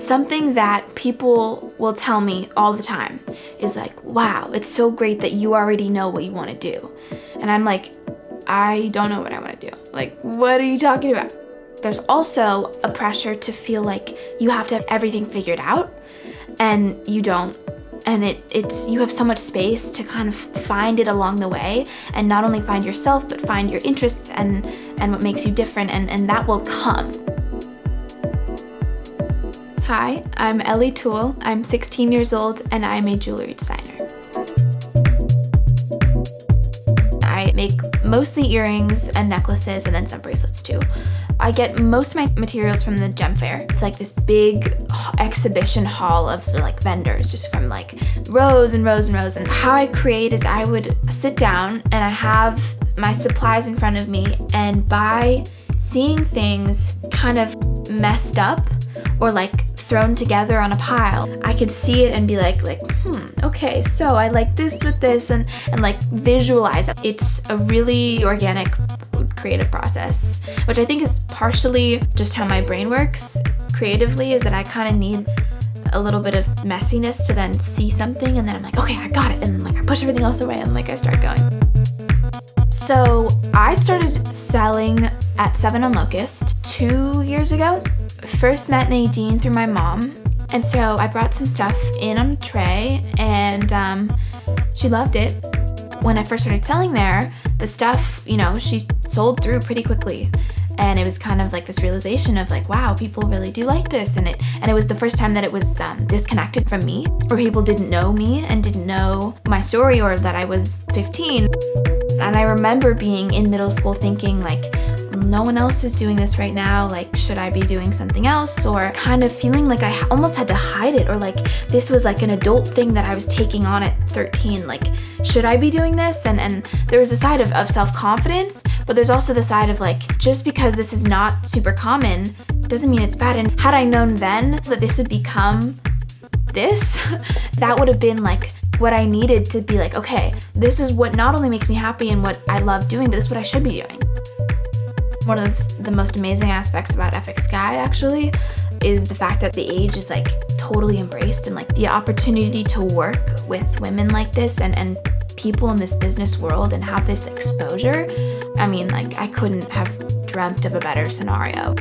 Something that people will tell me all the time is like, wow, it's so great that you already know what you want to do. And I'm like, I don't know what I want to do. Like, what are you talking about? There's also a pressure to feel like you have to have everything figured out, and you don't. And it's you have so much space to kind of find it along the way, and not only find yourself, but find your interests and what makes you different, and that will come. Hi, I'm Ellie Toole. I'm 16 years old, and I'm a jewelry designer. I make mostly earrings and necklaces, and then some bracelets too. I get most of my materials from the gem fair. It's like this big exhibition hall of like vendors, just from like rows and rows and rows. And how I create is I would sit down and I have my supplies in front of me, and by seeing things kind of messed up or like thrown together on a pile, I could see it and be like, okay, so I like this with this, and like visualize it. It's a really organic creative process, which I think is partially just how my brain works creatively, is that I kind of need a little bit of messiness to then see something, and then I'm like, okay, I got it, and then like I push everything else away and like I start going. So I started selling at 7 on Locust 2 years ago. First met Nadine through my mom, and so I brought some stuff in on a tray, and she loved it. When I first started selling there, the stuff, she sold through pretty quickly. And it was kind of like this realization of like, wow, people really do like this. And it was the first time that it was disconnected from me, where people didn't know me and didn't know my story, or that I was 15. And I remember being in middle school thinking like, no one else is doing this right now, like should I be doing something else? Or kind of feeling like I almost had to hide it, or like this was like an adult thing that I was taking on at 13, like should I be doing this? And there was a side of self-confidence, but there's also the side of like, just because this is not super common doesn't mean it's bad. And had I known then that this would become this, that would have been like what I needed to be like, okay, this is what not only makes me happy and what I love doing, but this is what I should be doing. One of the most amazing aspects about FX Sky actually is the fact that the age is like totally embraced, and like the opportunity to work with women like this and people in this business world and have this exposure. I mean, like I couldn't have dreamt of a better scenario.